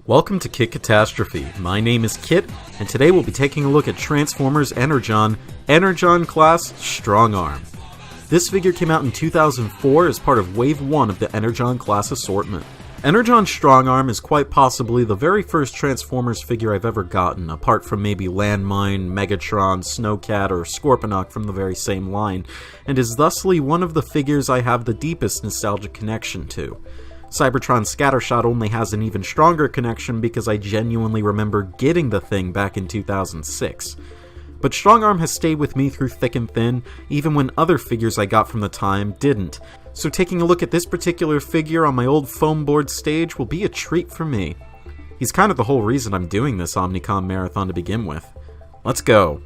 Welcome to Kit Katastrophe. My name is Kit, and today we'll be taking a look at Transformers Energon Class STRONGARM. This figure came out in 2004 as part of Wave 1 of the Energon class assortment. Energon STRONGARM is quite possibly the very first Transformers figure I've ever gotten, apart from maybe Landmine, Megatron, Snowcat, or Scorponok from the very same line, and is thusly one of the figures I have the deepest nostalgic connection to. Cybertron Scattershot only has an even stronger connection because I genuinely remember getting the thing back in 2006. But STRONGARM has stayed with me through thick and thin, even when other figures I got from the time didn't. So taking a look at this particular figure on my old foam board stage will be a treat for me. He's kind of the whole reason I'm doing this Omnicom marathon to begin with. Let's go!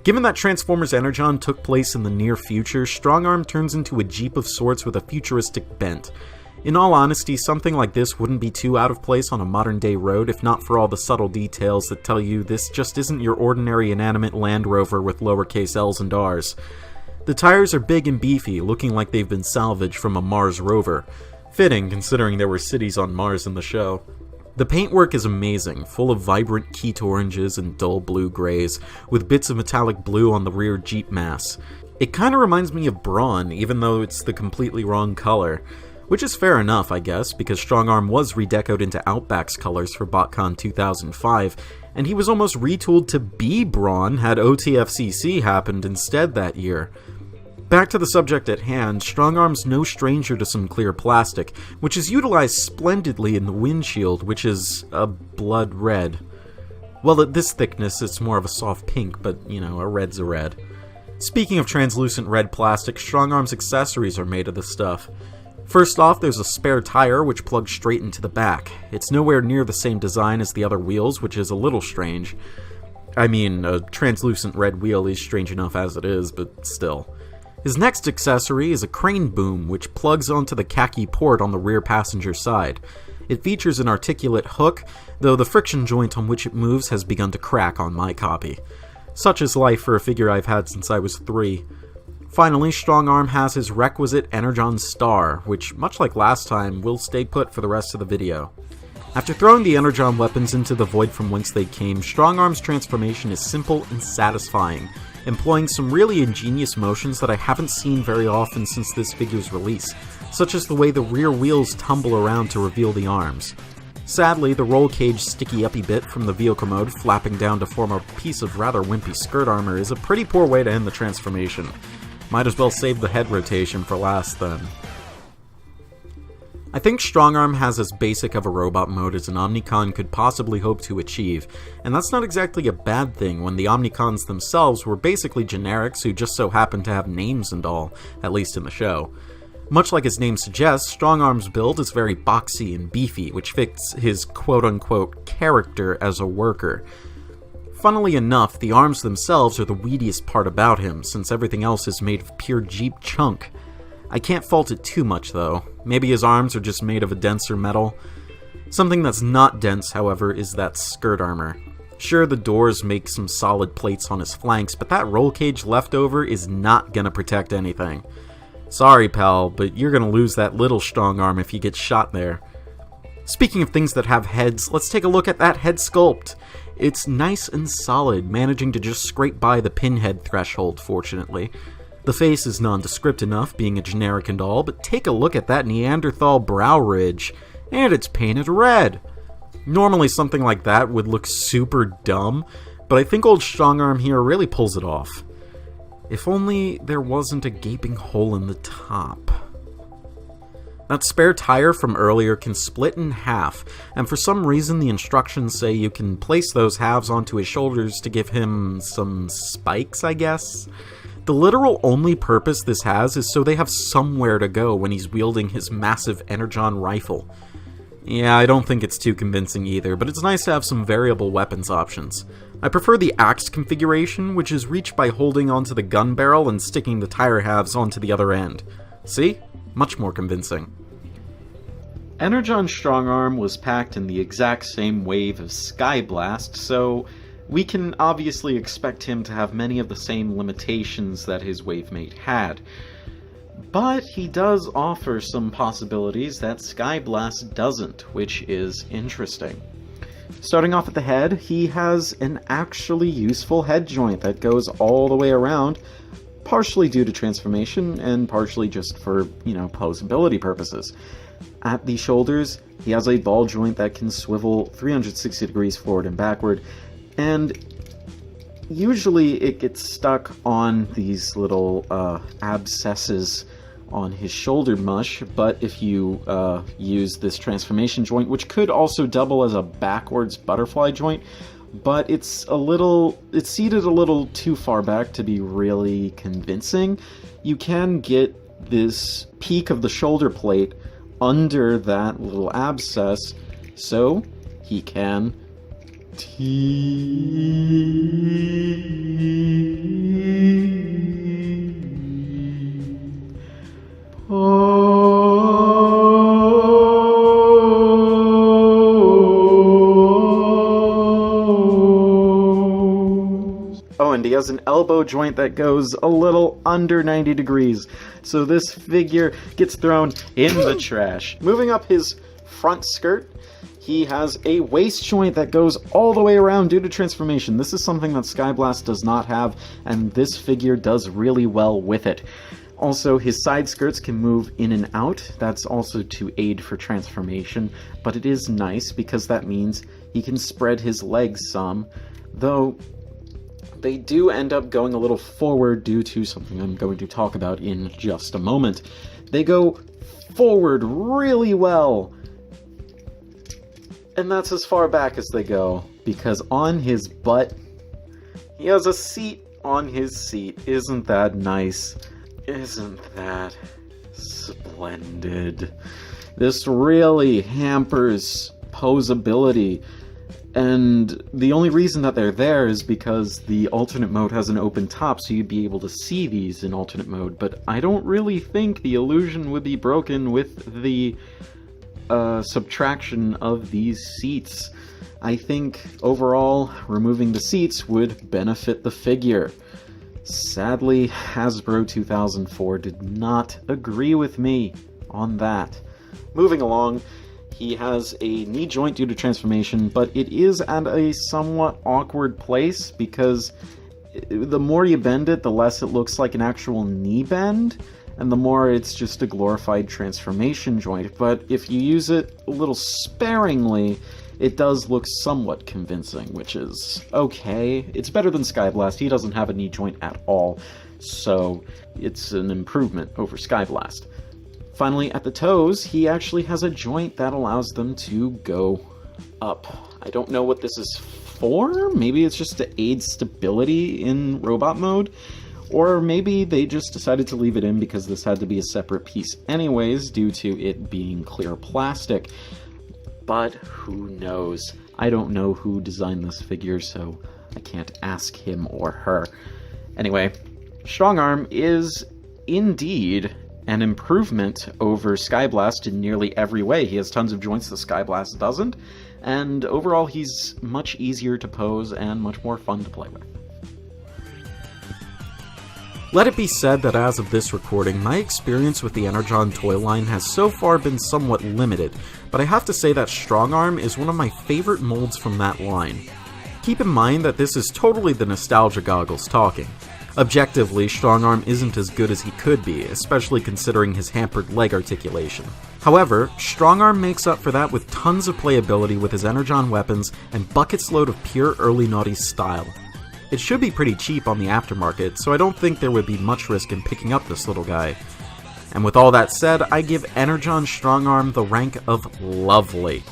Given that Transformers Energon took place in the near future, STRONGARM turns into a Jeep of sorts with a futuristic bent. In all honesty, something like this wouldn't be too out of place on a modern-day road if not for all the subtle details that tell you this just isn't your ordinary inanimate Land Rover with lowercase L's and R's. The tires are big and beefy, looking like they've been salvaged from a Mars rover. Fitting, considering there were cities on Mars in the show. The paintwork is amazing, full of vibrant Keat oranges and dull blue grays, with bits of metallic blue on the rear Jeep mass. It kinda reminds me of Brawn, even though it's the completely wrong color. Which is fair enough, I guess, because STRONGARM was redecoed into Outback's colors for BotCon 2005, and he was almost retooled to be Brawn had OTFCC happened instead that year. Back to the subject at hand, STRONGARM's no stranger to some clear plastic, which is utilized splendidly in the windshield, which is a blood red. Well, at this thickness, it's more of a soft pink, but, you know, a red's a red. Speaking of translucent red plastic, STRONGARM's accessories are made of the stuff. First off, there's a spare tire which plugs straight into the back. It's nowhere near the same design as the other wheels, which is a little strange. I mean, a translucent red wheel is strange enough as it is, but still. His next accessory is a crane boom, which plugs onto the khaki port on the rear passenger side. It features an articulate hook, though the friction joint on which it moves has begun to crack on my copy. Such is life for a figure I've had since I was 3. Finally, STRONGARM has his requisite Energon star, which, much like last time, will stay put for the rest of the video. After throwing the Energon weapons into the void from whence they came, STRONGARM's transformation is simple and satisfying, employing some really ingenious motions that I haven't seen very often since this figure's release, such as the way the rear wheels tumble around to reveal the arms. Sadly, the roll cage sticky-uppy bit from the vehicle mode flapping down to form a piece of rather wimpy skirt armor is a pretty poor way to end the transformation. Might as well save the head rotation for last, then. I think STRONGARM has as basic of a robot mode as an Omnicon could possibly hope to achieve, and that's not exactly a bad thing when the Omnicons themselves were basically generics who just so happened to have names and all, at least in the show. Much like his name suggests, STRONGARM's build is very boxy and beefy, which fits his quote-unquote character as a worker. Funnily enough, the arms themselves are the weediest part about him, since everything else is made of pure Jeep chunk. I can't fault it too much, though. Maybe his arms are just made of a denser metal. Something that's not dense, however, is that skirt armor. Sure, the doors make some solid plates on his flanks, but that roll cage leftover is not gonna protect anything. Sorry, pal, but you're gonna lose that little STRONGARM if you get shot there. Speaking of things that have heads, let's take a look at that head sculpt. It's nice and solid, managing to just scrape by the pinhead threshold, fortunately. The face is nondescript enough, being a generic and all, but take a look at that Neanderthal brow ridge, and it's painted red! Normally something like that would look super dumb, but I think old STRONGARM here really pulls it off. If only there wasn't a gaping hole in the top. That spare tire from earlier can split in half, and for some reason the instructions say you can place those halves onto his shoulders to give him some spikes, I guess? The literal only purpose this has is so they have somewhere to go when he's wielding his massive Energon rifle. Yeah, I don't think it's too convincing either, but it's nice to have some variable weapons options. I prefer the axe configuration, which is reached by holding onto the gun barrel and sticking the tire halves onto the other end. See? Much more convincing. Energon STRONGARM was packed in the exact same wave of Skyblast, so we can obviously expect him to have many of the same limitations that his wavemate had. But he does offer some possibilities that Skyblast doesn't, which is interesting. Starting off at the head, he has an actually useful head joint that goes all the way around, partially due to transformation and partially just for, poseability purposes. At the shoulders, he has a ball joint that can swivel 360 degrees forward and backward, and usually it gets stuck on these little abscesses on his shoulder mush, but if you use this transformation joint, which could also double as a backwards butterfly joint, but it's seated a little too far back to be really convincing, you can get this peak of the shoulder plate under that little abscess, so he can Oh, and he has an elbow joint that goes a little under 90 degrees, so this figure gets thrown in the trash. Moving up his front skirt, he has a waist joint that goes all the way around due to transformation. This is something that Skyblast does not have, and this figure does really well with it. Also, his side skirts can move in and out. That's also to aid for transformation, but it is nice because that means he can spread his legs some, though they do end up going a little forward due to something I'm going to talk about in just a moment. They go forward really well, and that's as far back as they go, because on his butt, he has a seat on his seat. Isn't that nice? Isn't that splendid? This really hampers poseability, and the only reason that they're there is because the alternate mode has an open top, so you'd be able to see these in alternate mode, but I don't really think the illusion would be broken with the subtraction of these seats. I think overall, removing the seats would benefit the figure. Sadly, Hasbro 2004 did not agree with me on that. Moving along, he has a knee joint due to transformation, but it is at a somewhat awkward place because the more you bend it, the less it looks like an actual knee bend, and the more it's just a glorified transformation joint. But if you use it a little sparingly, it does look somewhat convincing, which is okay. It's better than Skyblast. He doesn't have a knee joint at all, so it's an improvement over Skyblast. Finally, at the toes, he actually has a joint that allows them to go up. I don't know what this is for. Maybe it's just to aid stability in robot mode, or maybe they just decided to leave it in because this had to be a separate piece anyways due to it being clear plastic. But who knows? I don't know who designed this figure, so I can't ask him or her. Anyway, Strongarm is indeed an improvement over Skyblast in nearly every way. He has tons of joints that Skyblast doesn't, and overall he's much easier to pose and much more fun to play with. Let it be said that as of this recording, my experience with the Energon toy line has so far been somewhat limited, but I have to say that Strongarm is one of my favorite molds from that line. Keep in mind that this is totally the nostalgia goggles talking. Objectively, Strongarm isn't as good as he could be, especially considering his hampered leg articulation. However, Strongarm makes up for that with tons of playability with his Energon weapons and buckets load of pure early noughties style. It should be pretty cheap on the aftermarket, so I don't think there would be much risk in picking up this little guy. And with all that said, I give Energon Strongarm the rank of lovely.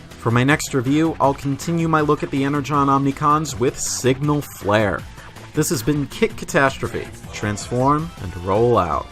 For my next review, I'll continue my look at the Energon Omnicons with Signal Flare. This has been Kit Katastrophe. Transform and roll out.